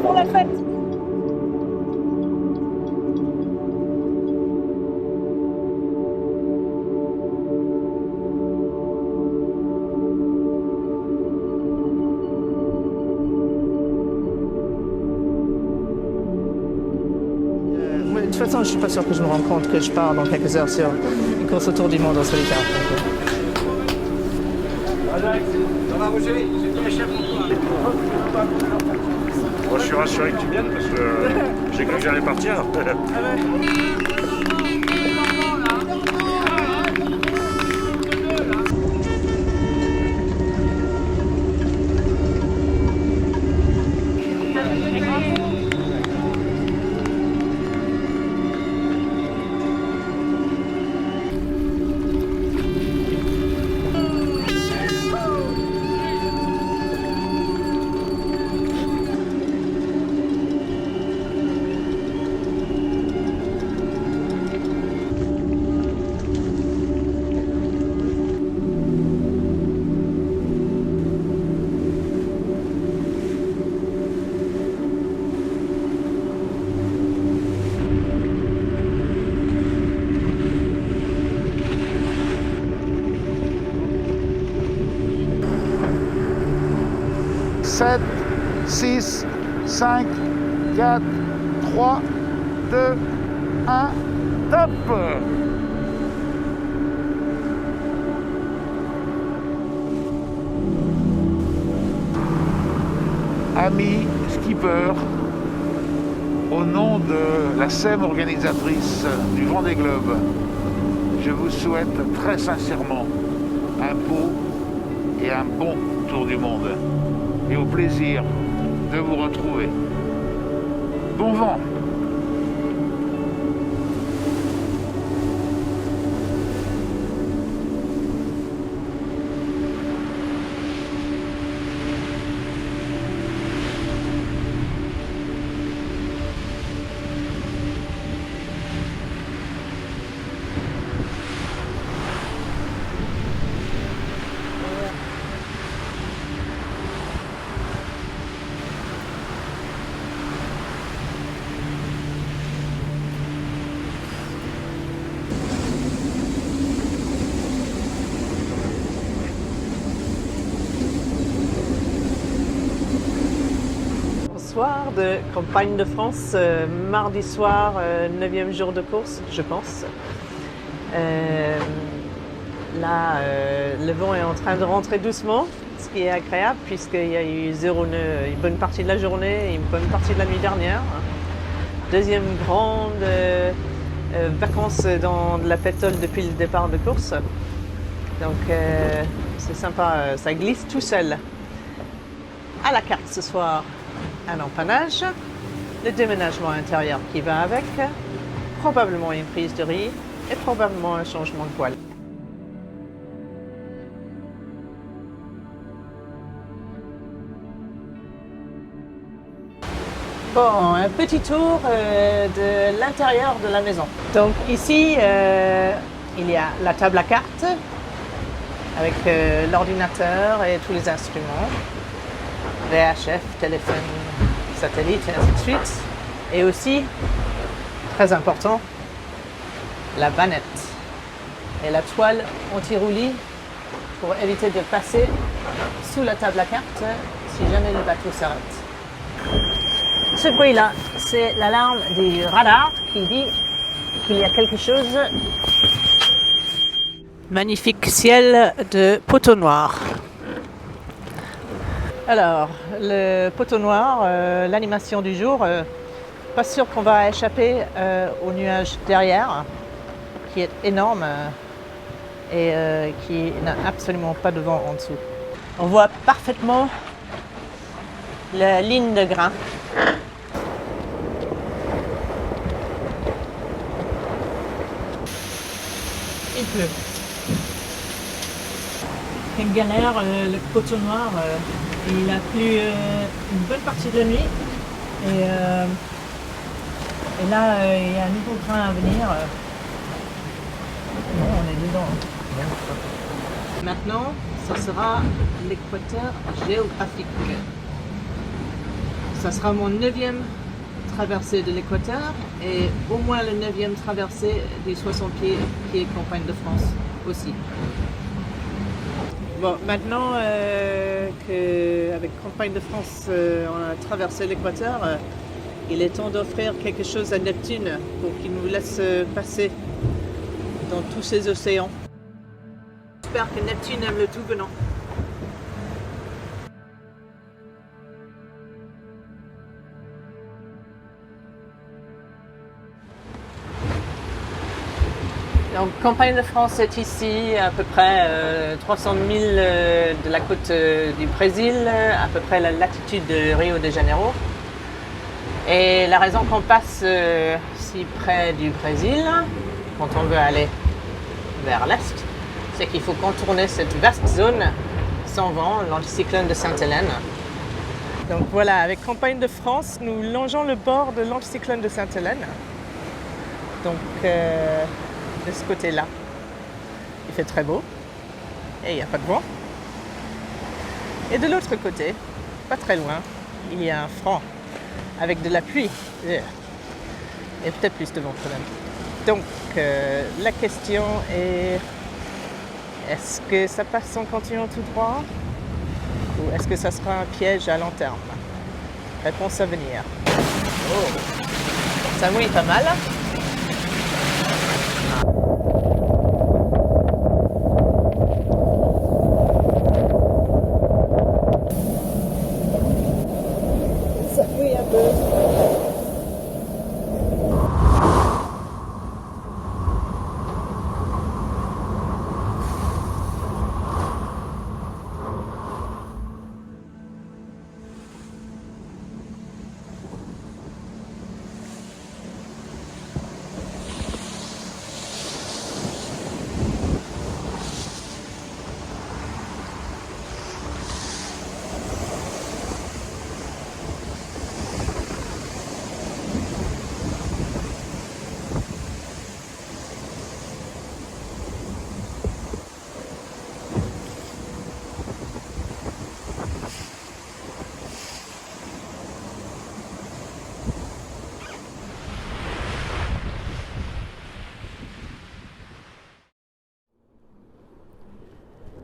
pour la fête. De toute façon, je suis pas sûr que je me rende compte que je pars dans quelques heures sur une course autour du monde en solitaire. Ça va, Roger? J'ai dit les chefs pour toi. Moi, je suis rassuré que tu viennes parce que j'ai cru que j'allais partir. Sept, 6, 5, 4, 3, 2, 1, top! Amis skippers, au nom de la SEM organisatrice du Vendée Globe, je vous souhaite très sincèrement un beau et un bon tour du monde. Et au plaisir de vous retrouver. Bon vent! Soir de campagne de France, mardi soir, 9e jour de course, je pense. Là, le vent est en train de rentrer doucement, ce qui est agréable puisqu'il y a eu zéro nœud une bonne partie de la journée et une bonne partie de la nuit dernière. Deuxième grande vacances dans la pétole depuis le départ de course. Donc c'est sympa, ça glisse tout seul. À la carte ce soir, un empannage, le déménagement intérieur qui va avec, probablement une prise de riz et probablement un changement de poêle. Bon, un petit tour de l'intérieur de la maison. Donc ici, il y a la table à cartes avec l'ordinateur et tous les instruments, VHF, téléphone, satellite et ainsi de suite. Et aussi, très important, la vanette et la toile anti-roulis pour éviter de passer sous la table à cartes si jamais le bateau s'arrête. Ce bruit-là, c'est l'alarme du radar qui dit qu'il y a quelque chose. Magnifique ciel de poteau noir. Alors, le poteau noir, l'animation du jour, pas sûr qu'on va échapper au nuage derrière, qui est énorme et qui n'a absolument pas de vent en dessous. On voit parfaitement la ligne de grain. Il pleut. Quelle galère, le poteau noir, il a plu une bonne partie de la nuit. Et là, il y a un nouveau train à venir. Bon, on est dedans. Maintenant, ce sera l'équateur géographique. ça sera mon 9e traversée de l'équateur et au moins le 9e traversée des 60 pieds Campagne de France aussi. Bon, maintenant qu'avec Campagne de France, on a traversé l'équateur, il est temps d'offrir quelque chose à Neptune pour qu'il nous laisse passer dans tous ces océans. J'espère que Neptune aime le tout venant. Donc, Campagne de France est ici, à peu près 300 000 de la côte du Brésil, à peu près la latitude de Rio de Janeiro. Et la raison qu'on passe si près du Brésil, quand on veut aller vers l'est, c'est qu'il faut contourner cette vaste zone sans vent, l'anticyclone de Sainte-Hélène. Donc voilà, avec Campagne de France, nous longeons le bord de l'anticyclone de Sainte-Hélène. Donc de ce côté-là, il fait très beau et il n'y a pas de vent. Et de l'autre côté, pas très loin, il y a un front avec de la pluie et peut-être plus de vent quand même. Donc la question est, est-ce que ça passe en continuant tout droit ou est-ce que ça sera un piège à long terme? Réponse à venir. Oh, ça mouille pas mal. Ça mouille un peu.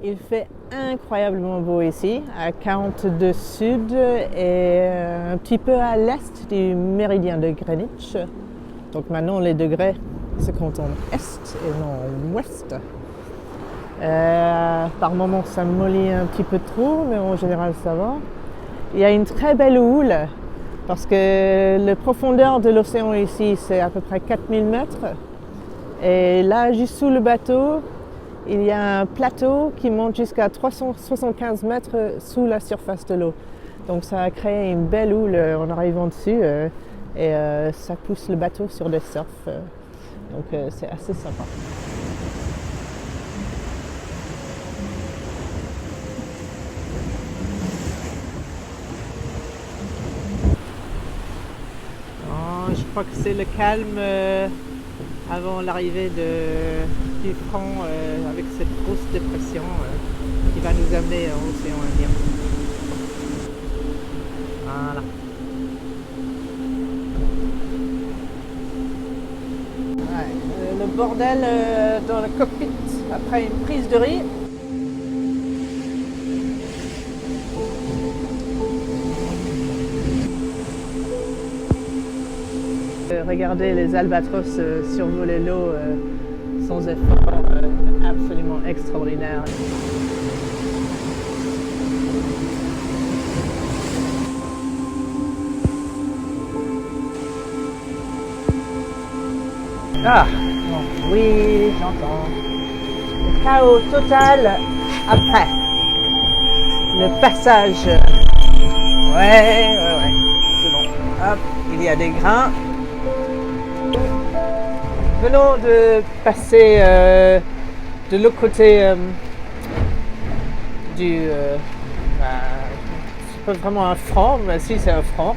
Il fait incroyablement beau ici, à 42 sud et un petit peu à l'est du méridien de Greenwich. Donc maintenant les degrés se comptent en est et non en ouest. Par moments ça mollit un petit peu trop, mais en général ça va. Il y a une très belle houle parce que la profondeur de l'océan ici c'est à peu près 4000 mètres. Et là, juste sous le bateau, il y a un plateau qui monte jusqu'à 375 mètres sous la surface de l'eau. Donc ça a créé une belle houle en arrivant dessus et ça pousse le bateau sur des surfs. Donc c'est assez sympa. Oh, je crois que c'est le calme avant l'arrivée du front avec cette grosse dépression qui va nous amener à l'océan Indien. Voilà. Ouais, le bordel dans le cockpit après une prise de riz. Regardez les albatros survoler l'eau sans effort, absolument extraordinaire. Ah, bon, oui, j'entends. Le chaos total après le passage. Ouais, c'est bon. Hop, il y a des grains. Venons de passer de l'autre côté c'est pas vraiment un franc, mais si c'est un franc,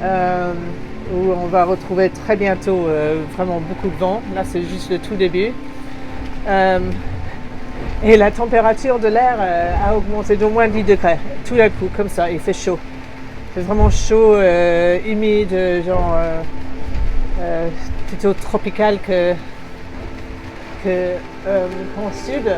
où on va retrouver très bientôt vraiment beaucoup de vent. Là c'est juste le tout début. Et la température de l'air a augmenté d'au moins 10 degrés. Tout d'un coup, comme ça, il fait chaud. C'est vraiment chaud, humide, genre plutôt tropical qu'en sud.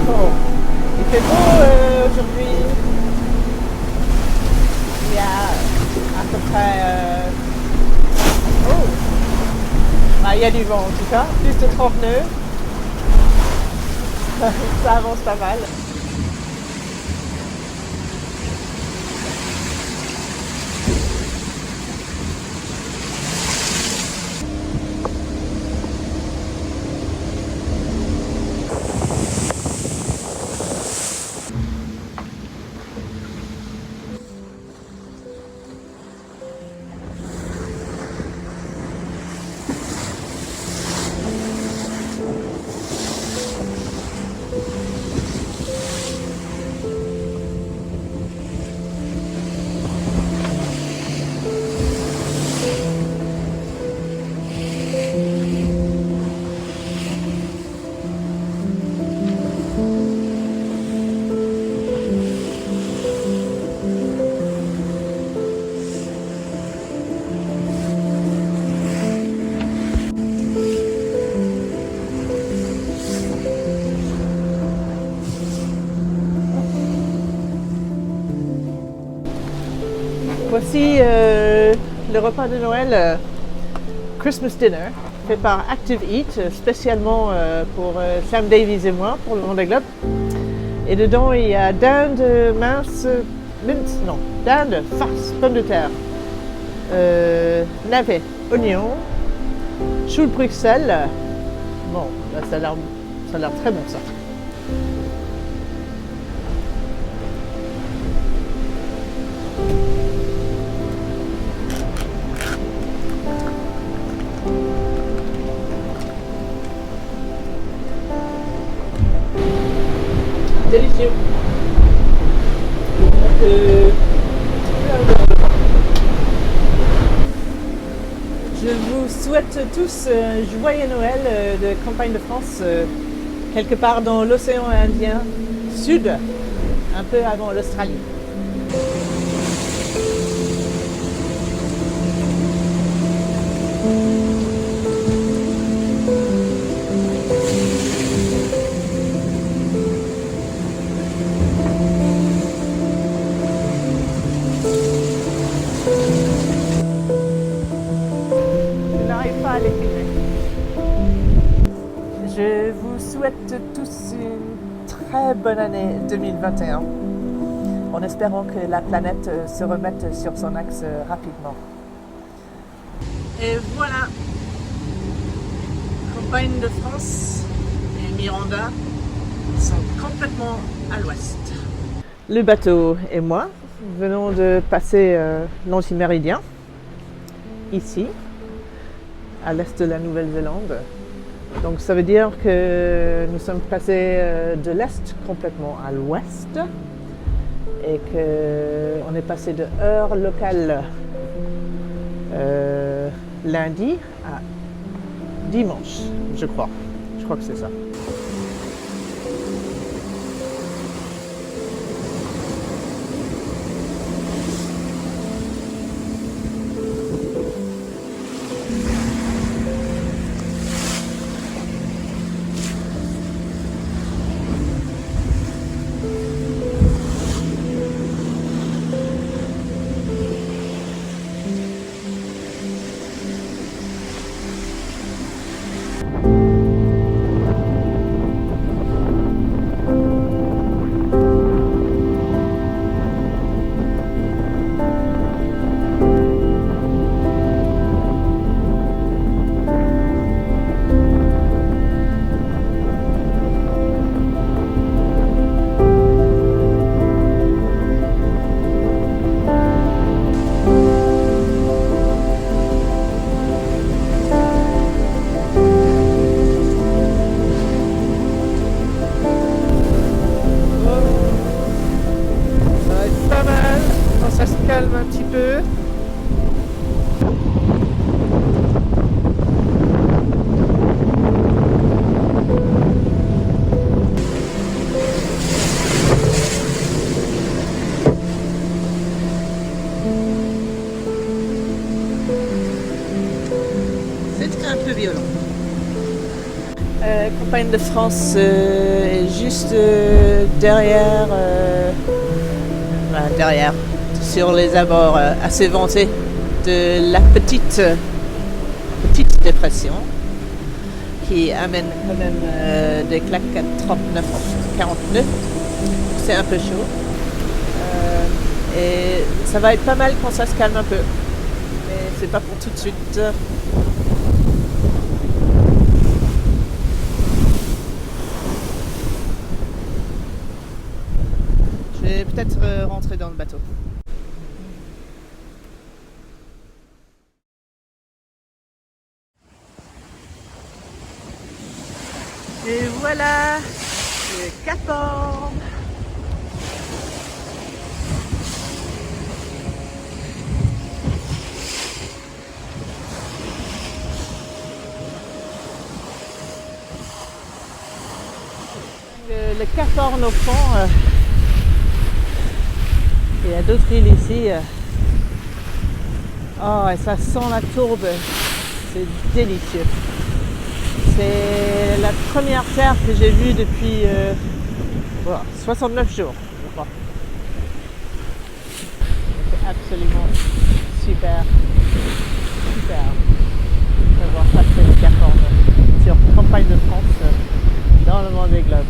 Bon, il fait beau aujourd'hui. Il y a à peu près... oh, bah, il y a du vent en tout cas, plus de 30 nœuds. Ça avance pas mal. Voici le repas de Noël, Christmas Dinner, fait par Active Eat, spécialement pour Sam Davies et moi, pour le Vendée Globe. Et dedans, il y a dinde mince, dinde farce, pommes de terre, navets, oignons, choux de Bruxelles. Bon, là, ça a l'air très bon ça. Délicieux. Je vous souhaite tous joyeux Noël de campagne de France, quelque part dans l'océan Indien Sud, un peu avant l'Australie. Pas à les filmer. Je vous souhaite tous une très bonne année 2021 en espérant que la planète se remette sur son axe rapidement. Et voilà, campagne de France et Miranda sont complètement à l'ouest. Le bateau et moi venons de passer l'antiméridien ici, à l'est de la Nouvelle-Zélande. Donc ça veut dire que nous sommes passés de l'est complètement à l'ouest et qu'on est passé de heure locale lundi à dimanche, je crois. Je crois que c'est ça. Campagne de France est juste derrière, sur les abords assez vantés de la petite dépression qui amène quand même des claques à 39, 49. C'est un peu chaud. Et ça va être pas mal quand ça se calme un peu. Mais c'est pas pour tout de suite. Je vais peut-être rentrer dans le bateau. Et voilà, le Cap Horn. Le Cap Horn au fond, il y a d'autres îles ici. Oh, et ça sent la tourbe, c'est délicieux. C'est la première terre que j'ai vue depuis 69 jours, je crois. C'est absolument super de voir passer le Cap Horn sur Campagne de France dans le Vendée Globe.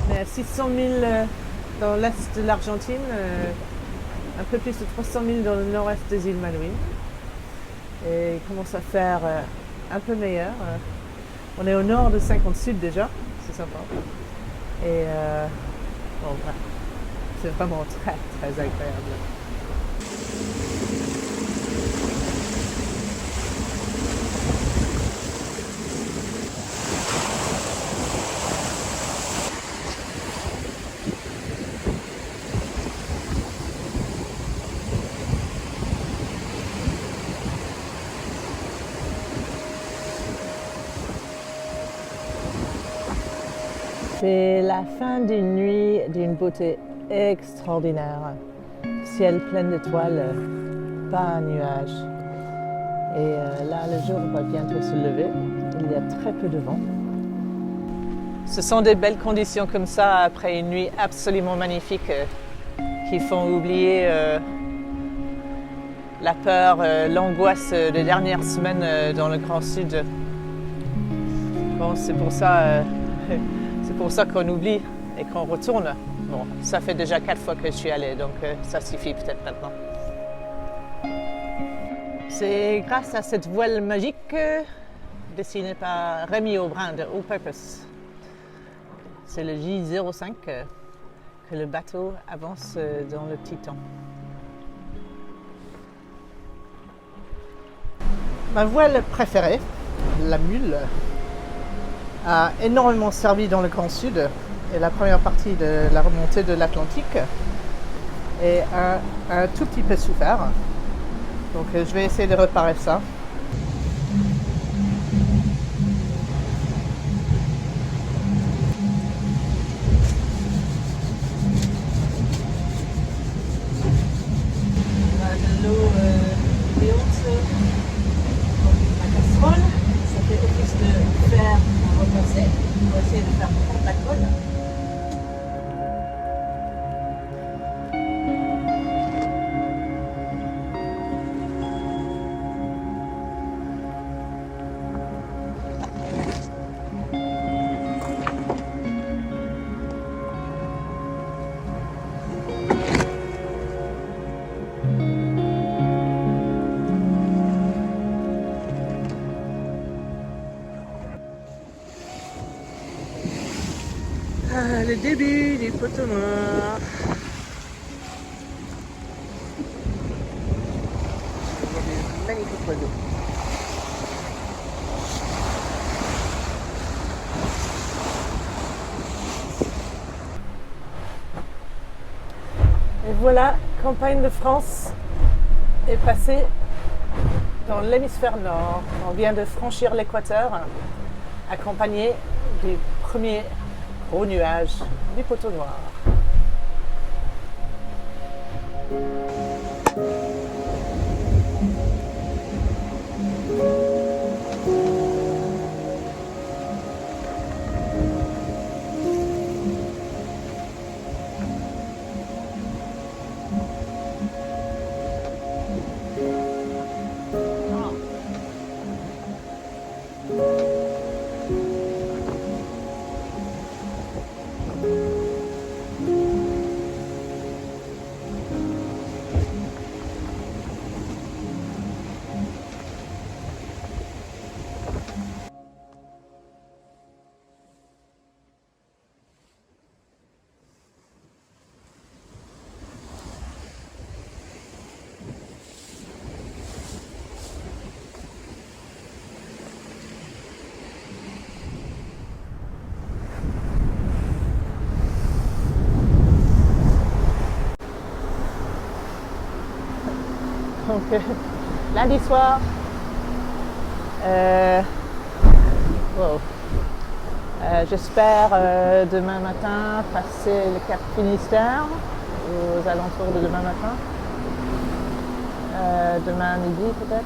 On est à 600 000 dans l'est de l'Argentine, un peu plus de 300 000 dans le nord-est des îles Malouines. Et il commence à faire un peu meilleur. On est au nord de 50 Sud déjà, c'est sympa. Et bon, voilà. C'est vraiment très agréable. C'est la fin d'une nuit d'une beauté extraordinaire. Ciel plein d'étoiles, pas un nuage. Et là, le jour va bientôt se lever. Il y a très peu de vent. Ce sont des belles conditions comme ça après une nuit absolument magnifique qui font oublier la peur, l'angoisse des dernières semaines dans le Grand Sud. Bon, c'est pour ça qu'on oublie et qu'on retourne. Bon, ça fait déjà 4 fois que je suis allée, donc ça suffit peut-être maintenant. C'est grâce à cette voile magique dessinée par Rémi Aubrin de All Purpose. C'est le J05 que le bateau avance dans le Titan. Ma voile préférée, la mule, a énormément servi dans le Grand Sud et la première partie de la remontée de l'Atlantique et un tout petit peu souffert. Donc je vais essayer de réparer ça. On a de l'eau béante dans la casserole. Ça fait office de fer à repasser. On va essayer de faire prendre la colle. Le début du poteau noir. Il y a des magnifiques oiseaux. Et voilà, Campagne de France est passée dans l'hémisphère nord. On vient de franchir l'équateur, accompagné du premier gros nuage du poteau noir. Donc lundi soir, wow. J'espère demain matin passer le Cap Finistère aux alentours de demain matin. Demain midi peut-être.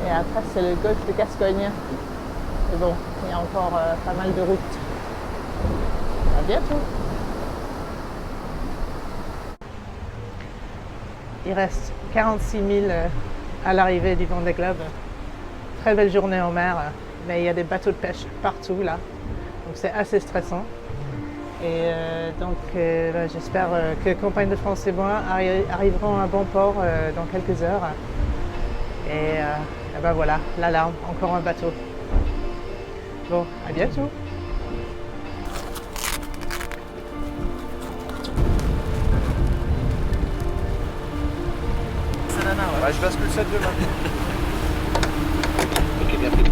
Et après c'est le golfe de Gascogne. Mais bon, il y a encore pas mal de routes. À bientôt. Il reste 46 000 à l'arrivée du Vendée Globe. Très belle journée en mer, mais il y a des bateaux de pêche partout là. Donc c'est assez stressant. Et j'espère que Campagne de France et moi arriveront à bon port dans quelques heures. Et ben voilà, l'alarme, encore un bateau. Bon, à bientôt. Ouais, je bascule ça demain. Ok, bien pris.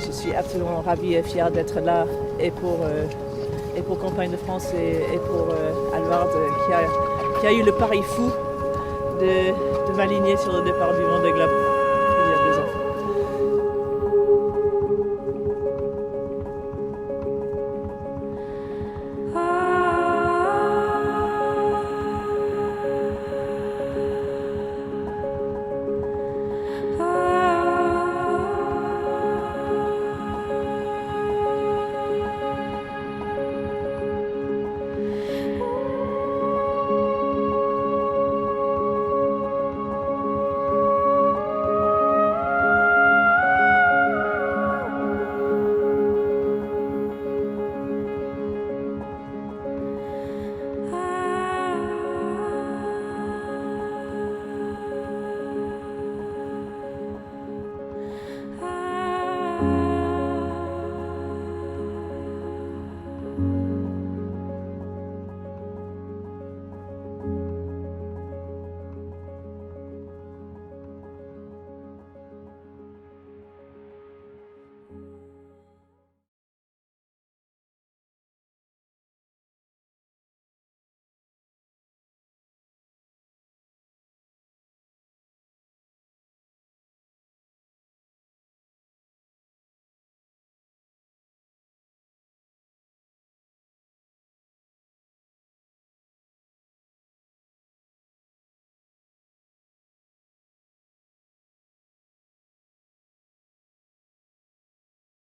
Je suis absolument ravie et fière d'être là et pour Campagne de France et pour Alvard qui a eu le pari fou de m'aligner sur le départ du Vendée Globe.